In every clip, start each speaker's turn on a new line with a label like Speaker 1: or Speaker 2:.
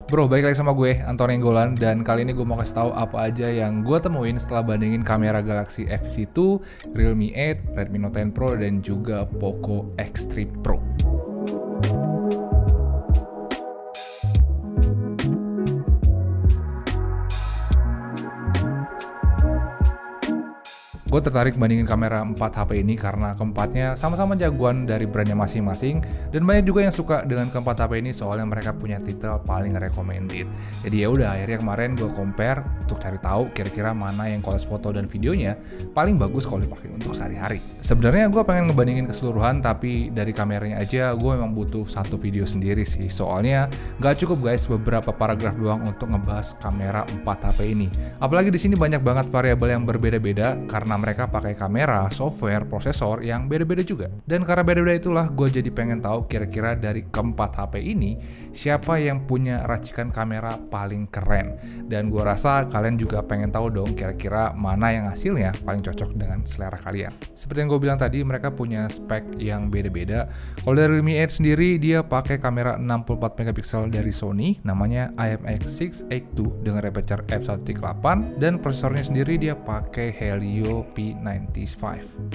Speaker 1: Bro, balik lagi sama gue, Antoni Enggolan, dan kali ini gue mau kasih tahu apa aja yang gue temuin setelah bandingin kamera Galaxy F52, Realme 8, Redmi Note 10 Pro, dan juga Poco X3 Pro. Gue tertarik bandingin kamera 4 HP ini karena keempatnya sama-sama jagoan dari brandnya masing-masing, dan banyak juga yang suka dengan keempat HP ini soalnya mereka punya titel paling recommended. Jadi ya udah, akhirnya kemarin gue compare untuk cari tahu kira-kira mana yang kualitas foto dan videonya paling bagus kalau dipakai untuk sehari-hari. Sebenarnya gue pengen ngebandingin keseluruhan, tapi dari kameranya aja gue memang butuh satu video sendiri sih, soalnya nggak cukup guys beberapa paragraf doang untuk ngebahas kamera 4 HP ini. Apalagi di sini banyak banget variabel yang berbeda-beda karena mereka pakai kamera, software, prosesor yang beda-beda juga. Dan karena beda-beda itulah gue jadi pengen tahu kira-kira dari keempat HP ini siapa yang punya racikan kamera paling keren. Dan gue rasa kalian juga pengen tahu dong kira-kira mana yang hasilnya paling cocok dengan selera kalian. Seperti yang gue bilang tadi, mereka punya spek yang beda-beda. Kalau dari Realme 8 sendiri, dia pakai kamera 64 megapiksel dari Sony, namanya IMX682 dengan aperture f1.8, dan prosesornya sendiri dia pakai Helio P95.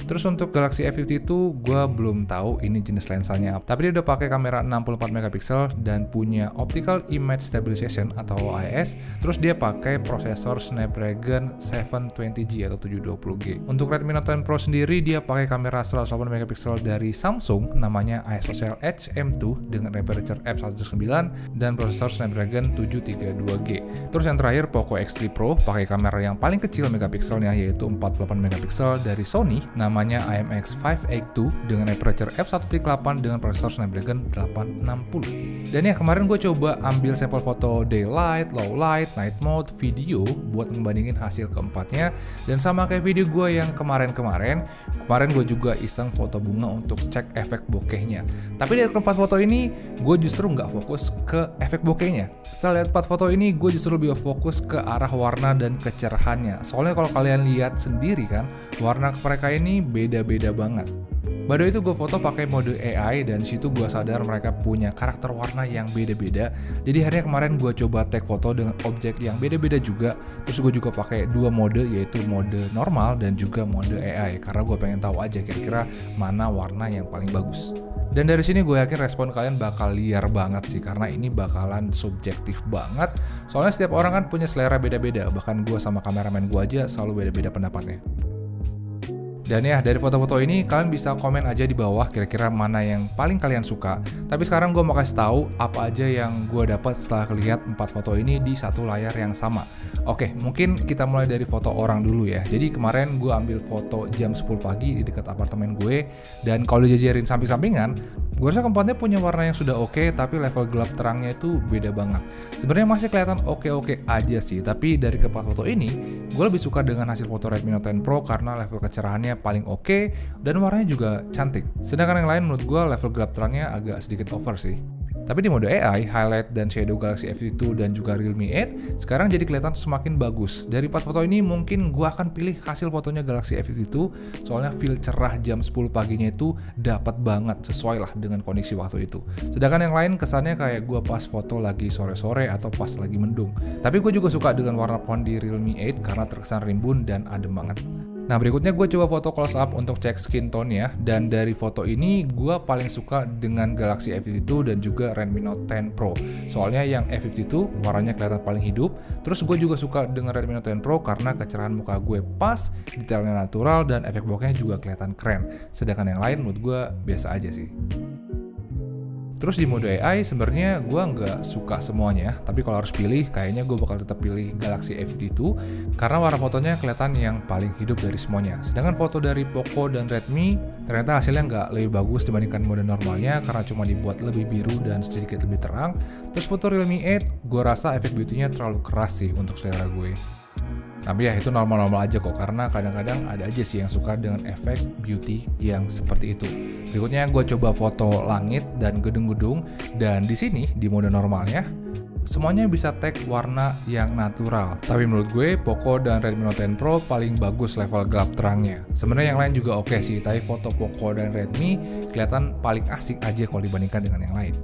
Speaker 1: Terus untuk Galaxy F52 gue belum tahu ini jenis lensanya apa, tapi dia udah pakai kamera 64 megapiksel dan punya Optical Image Stabilization atau OIS. Terus dia pakai prosesor Snapdragon 720G atau 720G. Untuk Redmi Note 10 Pro sendiri dia pakai kamera 108 megapiksel dari Samsung, namanya ISOCELL Edge M2 dengan aperture f1.9 dan prosesor Snapdragon 732G. Terus yang terakhir Poco X3 Pro pakai kamera yang paling kecil megapikselnya yaitu 48 megapiksel dari Sony, namanya IMX582 dengan aperture f1.8 dengan prosesor Snapdragon 860. Dan ya, kemarin gue coba ambil sampel foto daylight, low light, night mode, video buat ngebandingin hasil keempatnya. Dan sama kayak video gue yang kemarin gue juga iseng foto bunga untuk cek efek bokehnya. Tapi dari keempat foto ini gue justru nggak fokus ke efek bokehnya. Setelah lihat 4 foto ini, gue justru lebih fokus ke arah warna dan kecerahannya. Soalnya kalau kalian lihat sendiri kan, warna mereka ini beda-beda banget. By the way, itu gue foto pakai mode AI, dan disitu gue sadar mereka punya karakter warna yang beda-beda. Jadi akhirnya kemarin gue coba take foto dengan objek yang beda-beda juga. Terus gue juga pakai dua mode, yaitu mode normal dan juga mode AI, karena gue pengen tahu aja kira-kira mana warna yang paling bagus. Dan dari sini gue yakin respon kalian bakal liar banget sih, karena ini bakalan subjektif banget. Soalnya setiap orang kan punya selera beda-beda, bahkan gue sama kameramen gue aja selalu beda-beda pendapatnya. Dan ya, dari foto-foto ini kalian bisa komen aja di bawah kira-kira mana yang paling kalian suka. Tapi sekarang gue mau kasih tahu apa aja yang gue dapat setelah lihat 4 foto ini di satu layar yang sama. Oke, mungkin kita mulai dari foto orang dulu ya. Jadi kemarin gue ambil foto jam 10 pagi di dekat apartemen gue, dan kalau dijajarin samping-sampingan, gue rasa keempatnya punya warna yang sudah oke, tapi level gelap terangnya itu beda banget. Sebenarnya masih kelihatan oke-oke aja sih, tapi dari keempat foto ini gue lebih suka dengan hasil foto Redmi Note 10 Pro karena level kecerahannya paling oke dan warnanya juga cantik. Sedangkan yang lain menurut gue level gelap terangnya agak sedikit over sih. Tapi di mode AI, highlight dan shadow Galaxy F52 dan juga Realme 8 sekarang jadi kelihatan semakin bagus. Dari 4 foto ini mungkin gue akan pilih hasil fotonya Galaxy F52, soalnya feel cerah jam 10 paginya itu dapat banget, sesuai lah dengan kondisi waktu itu. Sedangkan yang lain kesannya kayak gue pas foto lagi sore-sore atau pas lagi mendung. Tapi gue juga suka dengan warna pohon di Realme 8 karena terkesan rimbun dan adem banget. Nah, berikutnya gue coba foto close up untuk cek skin tone ya. Dan dari foto ini gue paling suka dengan Galaxy F52 dan juga Redmi Note 10 Pro. Soalnya yang F52 warnanya kelihatan paling hidup. Terus gue juga suka dengan Redmi Note 10 Pro karena kecerahan muka gue pas, detailnya natural, dan efek bokehnya juga kelihatan keren. Sedangkan yang lain menurut gue biasa aja sih. Terus di mode AI sebenarnya gue nggak suka semuanya, tapi kalau harus pilih kayaknya gue bakal tetap pilih Galaxy F52 karena warna fotonya kelihatan yang paling hidup dari semuanya. Sedangkan foto dari Poco dan Redmi ternyata hasilnya nggak lebih bagus dibandingkan mode normalnya karena cuma dibuat lebih biru dan sedikit lebih terang. Terus foto Realme 8 gue rasa efek beauty-nya terlalu keras sih untuk selera gue. Tapi ya itu normal-normal aja kok, karena kadang-kadang ada aja sih yang suka dengan efek beauty yang seperti itu. Berikutnya gue coba foto langit dan gedung-gedung, dan di sini di mode normalnya semuanya bisa tag warna yang natural. Tapi menurut gue Poco dan Redmi Note 10 Pro paling bagus level gelap terangnya. Sebenarnya yang lain juga oke sih, tapi foto Poco dan Redmi kelihatan paling asik aja kalau dibandingkan dengan yang lain.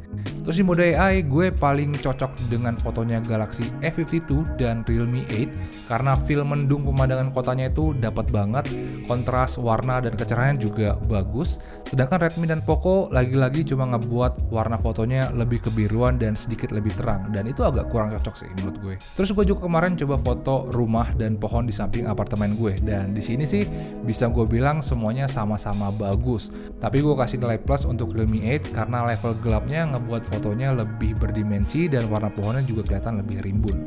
Speaker 1: Terus di mode AI, gue paling cocok dengan fotonya Galaxy S52 dan Realme 8 karena feel mendung pemandangan kotanya itu dapat banget, kontras, warna, dan kecerahan juga bagus. Sedangkan Redmi dan Poco lagi-lagi cuma ngebuat warna fotonya lebih kebiruan dan sedikit lebih terang, dan itu agak kurang cocok sih menurut gue. Terus gue juga kemarin coba foto rumah dan pohon di samping apartemen gue, dan di sini sih bisa gue bilang semuanya sama-sama bagus. Tapi gue kasih nilai plus untuk Realme 8 karena level gelapnya ngebuat fotonya lebih berdimensi dan warna pohonnya juga kelihatan lebih rimbun.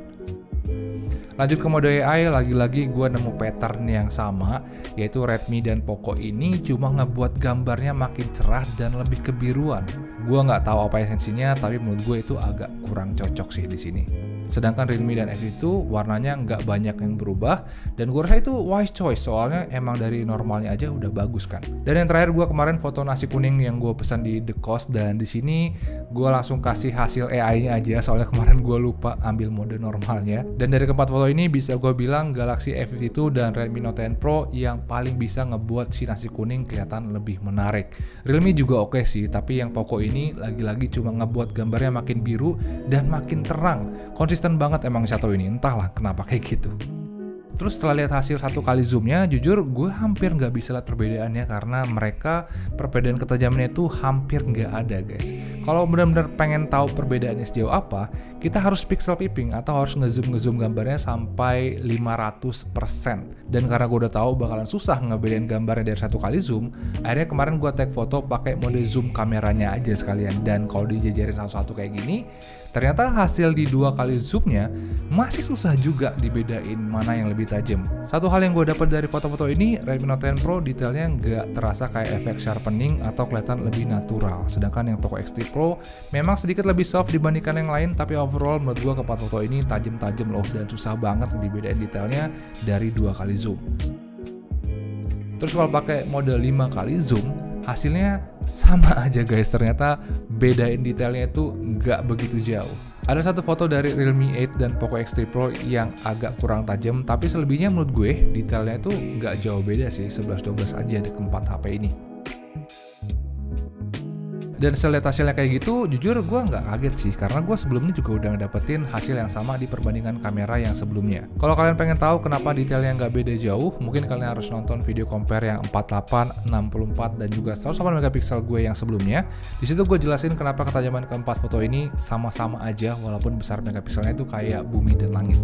Speaker 1: Lanjut ke mode AI, lagi-lagi gue nemu pattern yang sama, yaitu Redmi dan Poco ini cuma ngebuat gambarnya makin cerah dan lebih kebiruan. Gue nggak tahu apa esensinya, tapi menurut gue itu agak kurang cocok sih di sini. Sedangkan Realme dan S52 warnanya nggak banyak yang berubah, dan gue rasa itu wise choice soalnya emang dari normalnya aja udah bagus kan. Dan yang terakhir, gue kemarin foto nasi kuning yang gue pesan di The Cost, dan di sini gue langsung kasih hasil AI-nya aja soalnya kemarin gue lupa ambil mode normalnya. Dan dari keempat foto ini bisa gue bilang Galaxy S52 dan Redmi Note 10 Pro yang paling bisa ngebuat si nasi kuning kelihatan lebih menarik. Realme juga oke sih, tapi yang Poco ini lagi-lagi cuma ngebuat gambarnya makin biru dan makin terang. Konsisten banget emang satu ini, entahlah kenapa kayak gitu. Terus setelah lihat hasil satu kali zoomnya, jujur gue hampir nggak bisa lihat perbedaannya karena mereka perbedaan ketajamannya itu hampir nggak ada guys. Kalau benar-benar pengen tahu perbedaannya sejauh apa, kita harus pixel peeping atau harus ngezoom gambarnya sampai 500%. Dan karena gue udah tahu bakalan susah ngebedain gambarnya dari satu kali zoom, akhirnya kemarin gue take foto pakai mode zoom kameranya aja sekalian. Dan kalau dijajarin satu-satu kayak gini, ternyata hasil di 2 kali zoomnya masih susah juga dibedain mana yang lebih tajam. Satu hal yang gue dapat dari foto-foto ini, Redmi Note 10 Pro detailnya nggak terasa kayak efek sharpening atau kelihatan lebih natural. Sedangkan yang Poco X3 Pro memang sedikit lebih soft dibandingkan yang lain, tapi overall menurut gue keempat foto ini tajam-tajam loh dan susah banget dibedain detailnya dari 2 kali zoom. Terus kalau pakai mode 5 kali zoom, hasilnya sama aja guys, ternyata bedain detailnya itu nggak begitu jauh. Ada satu foto dari Realme 8 dan Poco X3 Pro yang agak kurang tajam, tapi selebihnya menurut gue detailnya itu nggak jauh beda sih, 11-12 aja di keempat HP ini. Dan setelah lihat hasilnya kayak gitu, jujur gue nggak kaget sih, karena gue sebelumnya juga udah ngedapetin hasil yang sama di perbandingan kamera yang sebelumnya. Kalau kalian pengen tahu kenapa detailnya nggak beda jauh, mungkin kalian harus nonton video compare yang 48, 64, dan juga 108 megapiksel gue yang sebelumnya. Di situ gue jelasin kenapa ketajaman keempat foto ini sama-sama aja, walaupun besar megapikselnya itu kayak bumi dan langit.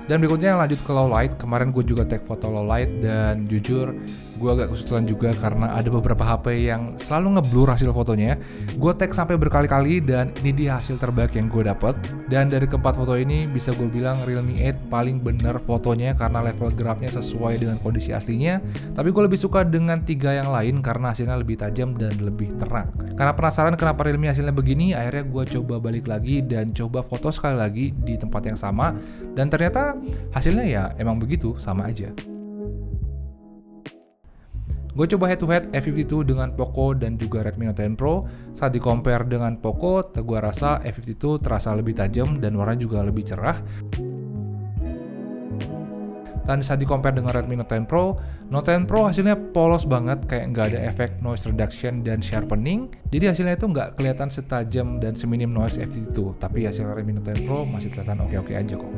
Speaker 1: Dan berikutnya lanjut ke low light. Kemarin gue juga take foto low light dan jujur gue agak kesulitan juga karena ada beberapa HP yang selalu ngeblur hasil fotonya. Gue take sampai berkali-kali dan ini dia hasil terbaik yang gue dapat. Dan dari keempat foto ini bisa gue bilang Realme 8 paling bener fotonya karena level gelapnya sesuai dengan kondisi aslinya. Tapi gue lebih suka dengan 3 yang lain karena hasilnya lebih tajam dan lebih terang. Karena penasaran kenapa Realme hasilnya begini, akhirnya gue coba balik lagi dan coba foto sekali lagi di tempat yang sama. Dan ternyata hasilnya ya emang begitu, sama aja. Gue coba head to head S52 dengan Poco dan juga Redmi Note 10 Pro. Saat di compare dengan Poco, gue rasa S52 terasa lebih tajam dan warna juga lebih cerah. Dan saat di compare dengan Redmi Note 10 Pro, Note 10 Pro hasilnya polos banget, kayak nggak ada efek noise reduction dan sharpening. Jadi hasilnya itu nggak kelihatan setajam dan seminim noise S52. Tapi hasil Redmi Note 10 Pro masih kelihatan oke-oke aja kok.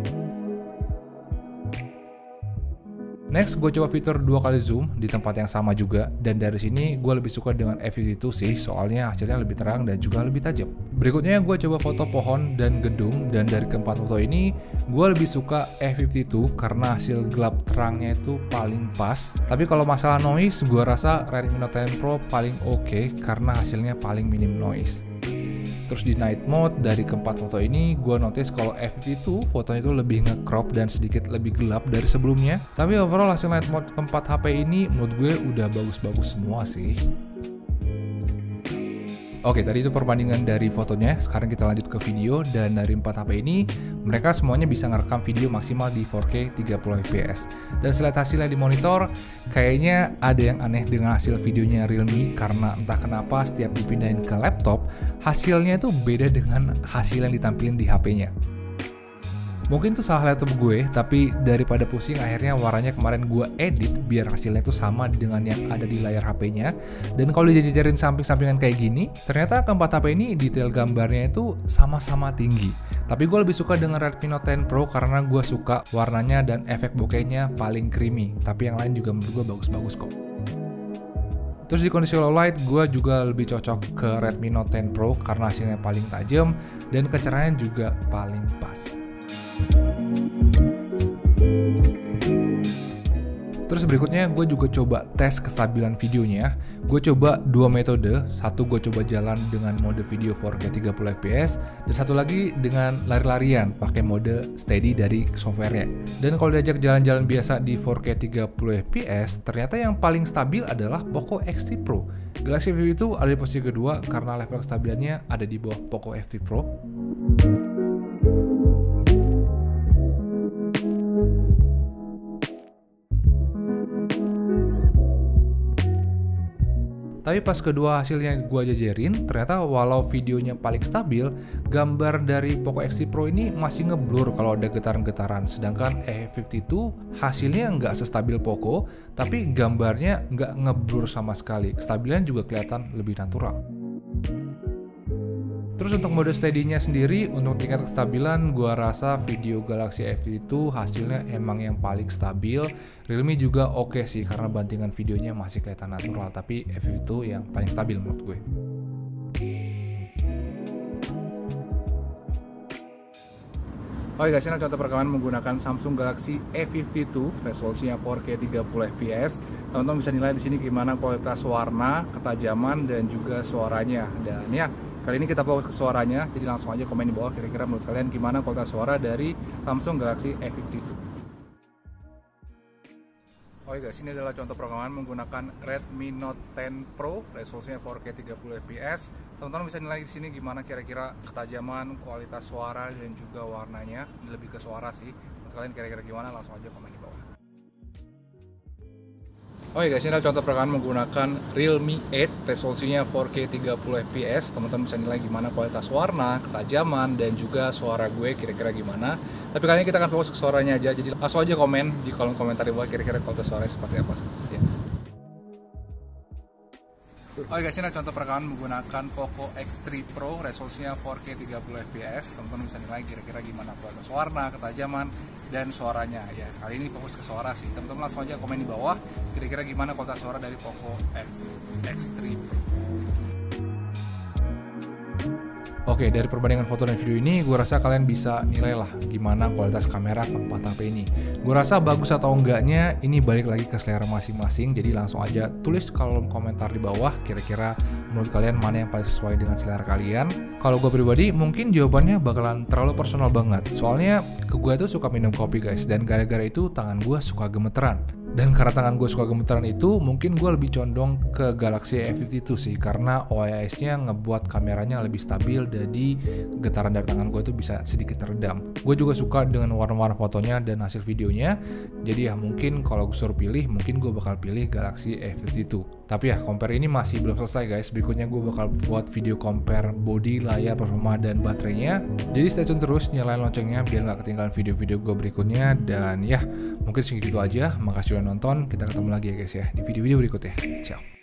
Speaker 1: Next, gue coba fitur 2 kali zoom di tempat yang sama juga, dan dari sini gue lebih suka dengan S52 sih, soalnya hasilnya lebih terang dan juga lebih tajam. Berikutnya gue coba foto pohon dan gedung, dan dari keempat foto ini gue lebih suka S52 karena hasil gelap terangnya itu paling pas. Tapi kalau masalah noise, gue rasa Redmi Note 10 Pro paling oke karena hasilnya paling minim noise. Terus di night mode dari keempat foto ini gue notice kalau S52 fotonya itu lebih nge-crop dan sedikit lebih gelap dari sebelumnya. Tapi overall hasil night mode keempat HP ini menurut gue udah bagus-bagus semua sih. Oke, tadi itu perbandingan dari fotonya. Sekarang kita lanjut ke video, dan dari 4 HP ini mereka semuanya bisa ngerekam video maksimal di 4K 30 fps. Dan setelah hasilnya di monitor, kayaknya ada yang aneh dengan hasil videonya Realme karena entah kenapa setiap dipindahin ke laptop, hasilnya itu beda dengan hasil yang ditampilin di HP-nya. Mungkin itu salah laptop gue, tapi daripada pusing akhirnya warnanya kemarin gue edit biar hasilnya itu sama dengan yang ada di layar HP-nya. Dan kalau dijajarin samping-sampingan kayak gini, ternyata keempat HP ini detail gambarnya itu sama-sama tinggi. Tapi gue lebih suka dengan Redmi Note 10 Pro karena gue suka warnanya dan efek bokehnya paling creamy. Tapi yang lain juga menurut gue bagus-bagus kok. Terus di kondisi low light, gue juga lebih cocok ke Redmi Note 10 Pro karena hasilnya paling tajam dan kecerahan juga paling pas. Terus berikutnya gue juga coba tes kestabilan videonya. Gue coba dua metode, satu gue coba jalan dengan mode video 4K 30fps dan satu lagi dengan lari-larian pakai mode steady dari softwarenya. Dan kalau diajak jalan-jalan biasa di 4K 30fps, ternyata yang paling stabil adalah Poco X3 Pro. Galaxy F50 itu ada di posisi kedua karena level kestabilannya ada di bawah Poco F3 Pro. Tapi pas kedua hasilnya gue jajarin, ternyata walau videonya paling stabil, gambar dari Poco X3 Pro ini masih ngeblur kalau ada getaran-getaran. Sedangkan E52 hasilnya nggak sestabil Poco, tapi gambarnya nggak ngeblur sama sekali. Kestabilan juga kelihatan lebih natural. Terus untuk mode steady-nya sendiri, untuk tingkat kestabilan, gua rasa video Galaxy F itu hasilnya emang yang paling stabil. Realme juga oke sih, karena bantingan videonya masih kelihatan natural, tapi F itu yang paling stabil menurut gue. Oke guys, ini contoh perekaman menggunakan Samsung Galaxy A52, resolusinya 4K 30fps. Teman-teman bisa nilai di sini gimana kualitas warna, ketajaman, dan juga suaranya. Dan ya, kali ini kita fokus ke suaranya, jadi langsung aja komen di bawah kira-kira menurut kalian gimana kualitas suara dari Samsung Galaxy A52. Oke guys, ini adalah contoh perekaman menggunakan Redmi Note 10 Pro, resolusinya 4K 30fps. Teman-teman bisa nilai di sini gimana kira-kira ketajaman, kualitas suara, dan juga warnanya. Ini lebih ke suara sih. Menurut kalian kira-kira gimana? Langsung aja komen di bawah. Oke guys, ini adalah contoh perekaman menggunakan Realme 8, resolusinya 4K 30fps. Teman-teman bisa nilai gimana kualitas warna, ketajaman, dan juga suara gue kira-kira gimana. Tapi kali ini kita akan fokus ke suaranya aja, jadi langsung aja komen di kolom komentar di bawah kira-kira kualitas suaranya seperti apa. Ya. Oke guys, ini adalah contoh perekaman menggunakan Poco X3 Pro, resolusinya 4K 30fps. Teman-teman bisa nilai kira-kira gimana kualitas warna, ketajaman, dan suaranya. Ya, kali ini fokus ke suara sih. Teman-teman langsung aja komen di bawah kira-kira gimana kualitas suara dari Poco X3 Pro. Oke, dari perbandingan foto dan video ini, gue rasa kalian bisa nilai lah gimana kualitas kamera keempat HP ini. Gue rasa bagus atau enggaknya, ini balik lagi ke selera masing-masing, jadi langsung aja tulis kolom komentar di bawah, kira-kira menurut kalian mana yang paling sesuai dengan selera kalian. Kalau gue pribadi, mungkin jawabannya bakalan terlalu personal banget, soalnya ke gue tuh suka minum kopi guys, dan gara-gara itu tangan gue suka gemeteran. Dan karena tangan gue suka gemeteran itu, mungkin gue lebih condong ke Galaxy A52 sih, karena OIS-nya ngebuat kameranya lebih stabil, jadi getaran dari tangan gue itu bisa sedikit teredam. Gue juga suka dengan warna-warna fotonya dan hasil videonya, jadi ya mungkin kalau gue suruh pilih, mungkin gue bakal pilih Galaxy A52. Tapi ya, compare ini masih belum selesai guys, berikutnya gue bakal buat video compare body, layar, performa, dan baterainya. Jadi stay tune terus, nyalain loncengnya biar gak ketinggalan video-video gue berikutnya. Dan ya, mungkin segitu aja, makasih udah nonton, kita ketemu lagi ya guys ya di video-video berikutnya. Ciao.